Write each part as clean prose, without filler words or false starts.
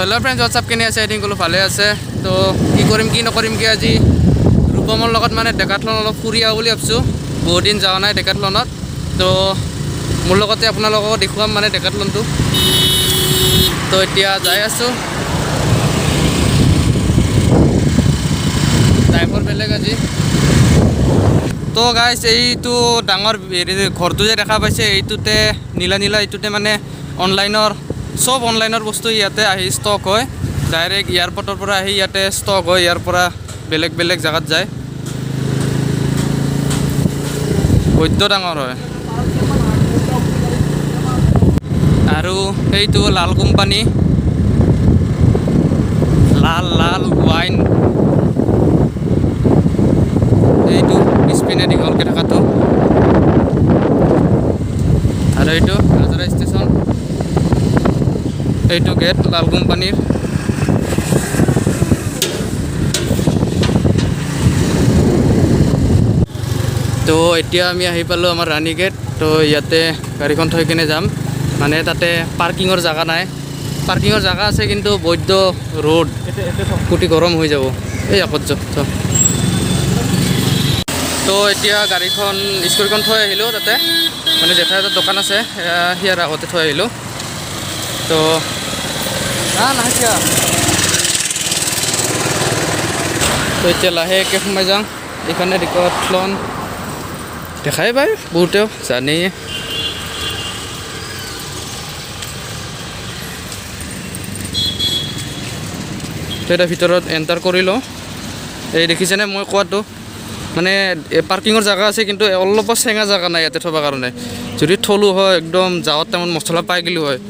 Hello' friends, WhatsApp কেনে আছে? আই think অলপ ভালে আছে। তো কি কৰিম কি নকৰিম কি আজি ৰূপমৰ লগত মানে ডেকাথলন অলপ ফুৰি আহোঁ বুলি ভাবিছোঁ। বহুত দিন যোৱা নাই ডেকাথলনত। তো মোৰ লগতে আপোনালোকক দেখুৱাম মানে ডেকাথলনটো। তো এতিয়া যাই আছোঁ। ড্ৰাইভৰ বেলেগ আজি। তো গাইছ, এইটো ডাঙৰ ঘৰটো যে দেখা পাইছে, এইটোতে নীলা নীলা, এইটোতে মানে অনলাইনৰ চব অনলাইনৰ বস্তু ইয়াতে আহি ষ্টক হয়। ডাইৰেক্ট এয়াৰপৰ্টৰ পৰা আহি ইয়াতে ষ্টক হয়, ইয়াৰ পৰা বেলেগ বেলেগ জেগাত যায়। বৈদ্য ডাঙৰ হয়। আৰু সেইটো লাল কোম্পানী, লাল লাল ৱাইন, এইটো পিছপিনে দীঘলকৈ থকাটো। আৰু এইটো ৰাজাৰা ষ্টেচন, এইটো গেট লাল কোম্পানীৰ। তো এতিয়া আমি আহি পালোঁ আমাৰ ৰাণী গেট। তো ইয়াতে গাড়ীখন থৈ কিনে যাম, মানে তাতে পাৰ্কিঙৰ জেগা নাই। পাৰ্কিঙৰ জেগা আছে কিন্তু বৈদ্য ৰোড, কুটি গৰম হৈ যাব। এই আগত যাওঁ। তো এতিয়া গাড়ীখন স্কুটিখন থৈ আহিলোঁ তাতে, মানে জেঠাই এটা দোকান আছে সিয়াৰ আগতে থৈ আহিলোঁ। তো নাহিছা। তো এতিয়া লাহেকৈ সোমাই যাওঁ। এইখানে ডেকাথলন দেখাই পায়, বহুতেও জানেই। তো এটা ভিতৰত এণ্টাৰ কৰি লওঁ। এই দেখিছেনে মই কোৱাটো, মানে পাৰ্কিঙৰ জেগা আছে কিন্তু অলপো চেঙা জেগা নাই ইয়াতে থবৰ কাৰণে। যদি থলোঁ হয় একদম যাৱত টাইমত মছলা পাই গ'লোঁ হয়।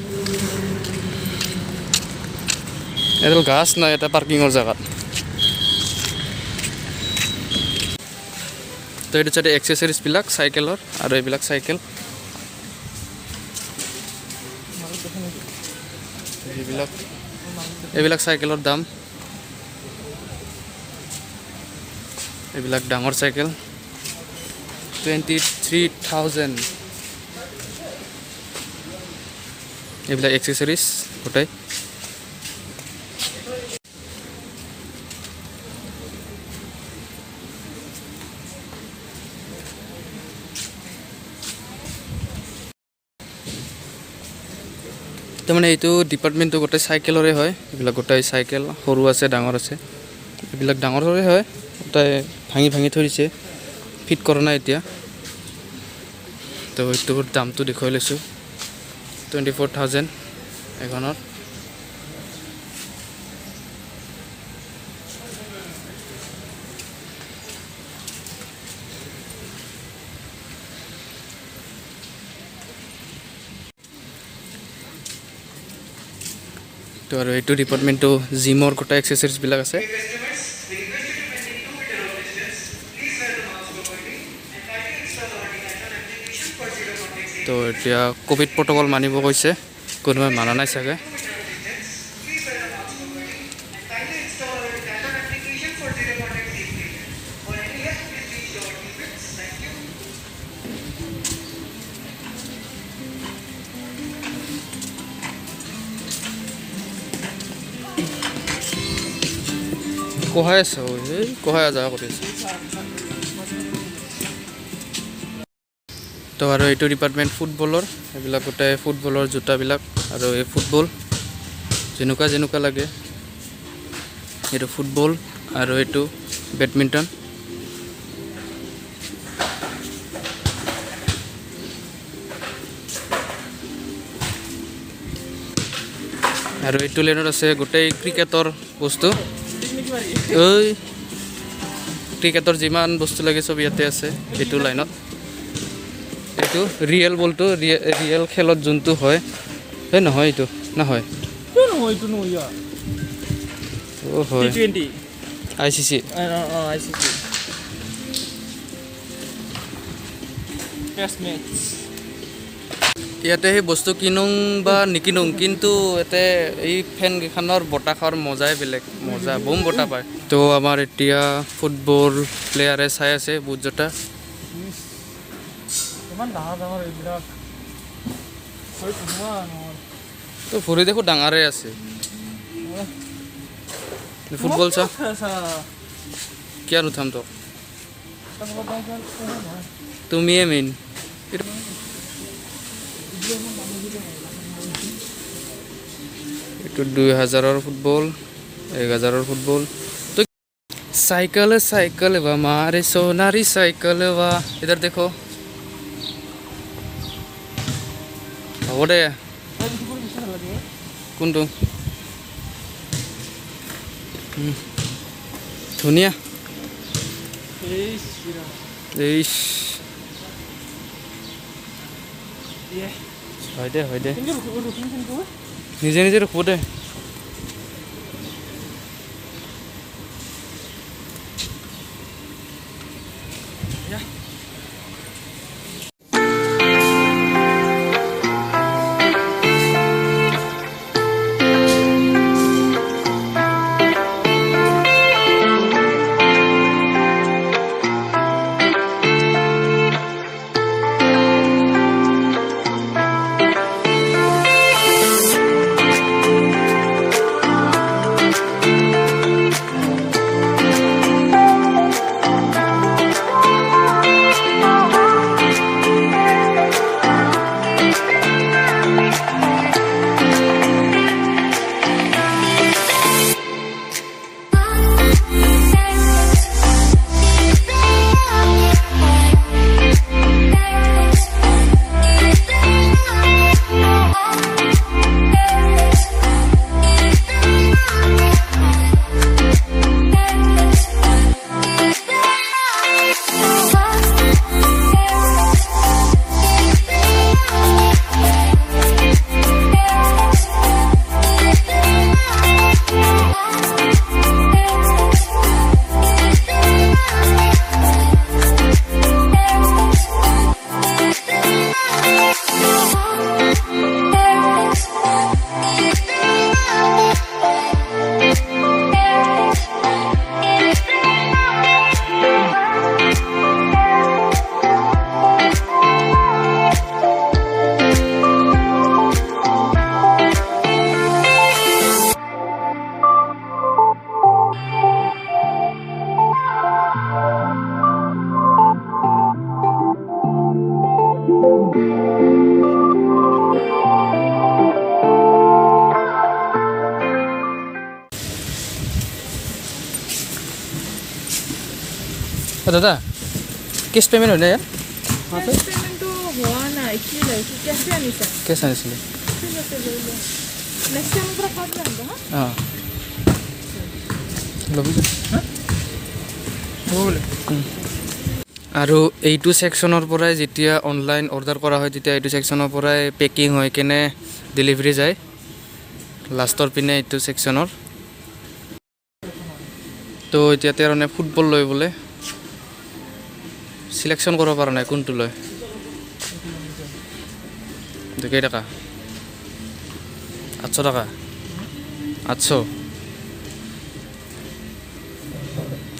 এডাল গাছ নাই এটা পাৰ্কিঙৰ জেগাত। তো এইটো চাইডে এক্সেচৰিজবিলাক চাইকেলৰ, আৰু এইবিলাক চাইকেল, এইবিলাক চাইকেলৰ দাম। এইবিলাক ডাঙৰ চাইকেল 23,000। এইবিলাক এক্সেচৰিজ গোটেই। তাৰমানে এইটো ডিপাৰ্টমেণ্টটো গোটেই চাইকেলৰে হয়। এইবিলাক গোটেই চাইকেল, সৰু আছে ডাঙৰ আছে। এইবিলাক ডাঙৰৰে হয়, গোটেই ভাঙি ভাঙি থৈ দিছে, ফিট কৰা নাই এতিয়া। তো এইটোৰ দামটো দেখুৱাই লৈছোঁ, 24,000 এখনত। তো আৰু এইটো ডিপাৰ্টমেণ্টটো জিমৰ গোটেই এক্সেচৰিজবিলাক আছে। তো এতিয়া ক'ভিড প্ৰট'কল মানিব কৈছে, কোনোবাই মানা নাই চাগে। কহাই আছে, এই কহাই যা কৰি আছে। তো আৰু এইটো ডিপাৰ্টমেণ্ট ফুটবলৰ, এইবিলাক গোটেই ফুটবলৰ জোতাবিলাক। আৰু এই ফুটবল যেনেকুৱা যেনেকুৱা লাগে, এইটো ফুটবল। আৰু এইটো বেডমিণ্টন। আৰু এইটো লেনত আছে গোটেই ক্ৰিকেটৰ বস্তু। ঐ ক্ৰিকেটৰ যিমান বস্তু লাগে চব ইয়াতে আছে এইটো লাইনত। এইটো ৰিয়েল বলটো, ৰিয়েল খেলত যোনটো হয়, এই নহয় এইটো নহয়, অ' হয় ICC। ইয়াতে সেই বস্তু কিনোং বা নিকিনোং, কিন্তু ইয়াতে এই ফেনকেইখনৰ বতাহৰ মজাই বেলেগ, মজা বম বতাহ পায়। তো আমাৰ এতিয়া ফুটবল প্লেয়াৰে চাই আছে বুট জোতা। তো ভৰি দেখোঁ ডাঙৰে আছে। ফুটবল চা কিয় নুঠাম তোক তুমিয়ে মেইন এইটো 2000-ৰ ফুটবল 1000-ৰ ফুটবল साइकिल साइकिल वा मारे सोनारी साइकिल वा इधर देखो হ'ব দে কোনটো ধুনীয়া হয় দে নিজে নিজে ৰখিব দে দাদা কেছ পেমেণ্ট হয় নে ইয়াত পেমেণ্টটো হোৱা নাই কি লাগে কেছে আনিছা কেছ আনিছিলে ঠিক আছে লৈ লোৱা নেক্সট টাইমৰ পৰা কাৰ্ড আনিবা হা অঁ ল'বি হ'ব বোলে আৰু এইটো ছেকশ্যনৰ পৰাই যেতিয়া অনলাইন অৰ্ডাৰ কৰা হয় তেতিয়া এইটো ছেকশ্যনৰ পৰাই পেকিং হৈ কেনে ডেলিভাৰী যায় লাষ্টৰ পিনে এইটো ছেকশ্যনৰ তো এতিয়া তেওঁনে ফুটবল লৈ বোলে সিলেকশ্যন কৰিব পৰা নাই কোনটো লয় কেই টকা 800 টকা 800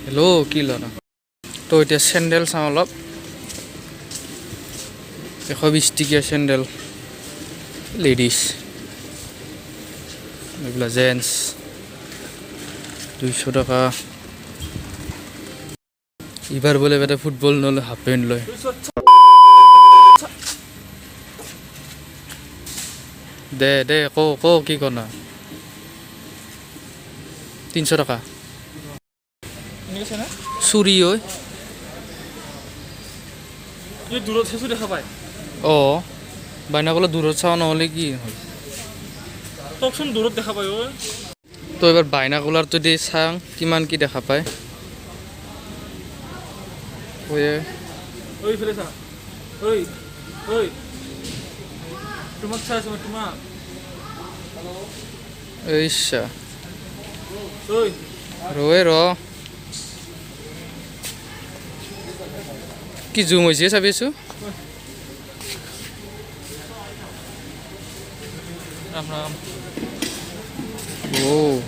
হেল্ল' কি লয় তো এতিয়া চেণ্ডেল চাওঁ অলপ 120 টকীয়া চেণ্ডেল লেডিজ এইবিলাক জেন্টছ 200 টকা এবাৰ বোলে বেটা ফুটবল নলয় হাফ পেণ্ট লয় দে দে ক কি কনা 300 টকা চুৰি ঐ দূৰত চাইছো দেখা পায় অঁ বাইনাকলত দূৰত চাওঁ নহ'লে কি হয় তকচোন দূৰত দেখা পায় ঐ তো এবাৰ বাইনাকুলাৰ যদি চাওঁ কিমান কি দেখা পায় ঐ ফেলে চা ঐ তোমাক চাই আছো তোমাক ইচ্ছা ঐ ৰৈ কি জুম হৈছে চাবিছোঁ ৰাম ৰাম অ'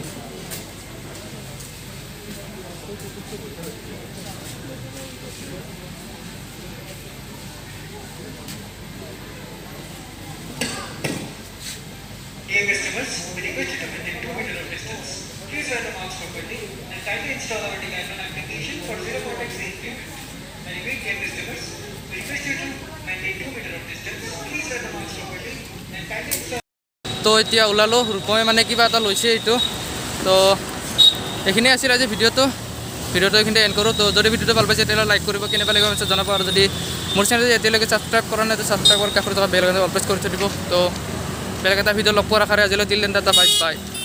Dear customers, we request you to maintain 2 meter of distance Please wear the mask properly and kindly install our Decathlon application for 0 contact safe payment. When you meet game customers, we request you to maintain 2 meters of distance. Please wear the mask properly and kindly install. তো এতিয়া ওলালোঁ ৰূপমে মানে কিবা এটা লৈছে এইটো তো এইখিনি আছিল আজি ভিডিঅ'টো এইখিনিতে এণ্ড কৰোঁ তো যদি ভিডিঅ'টো ভাল পাইছে তেতিয়াহ'লে লাইক কৰিব কেনেকুৱা লাগিব মেছেজ জনাব আৰু যদি মোৰ চেনেল এতিয়ালৈকে ছাবস্ক্ৰাইব কৰা নাই তো ছাবস্ক্ৰাইব কৰি কাষত থকা বেল আইকনটো প্ৰেছ কৰি থৈ দিব তো বেলেগ এটা ভিডিঅ' লগ পোৱাৰ আশাৰে আজিলৈ till then tata bye bye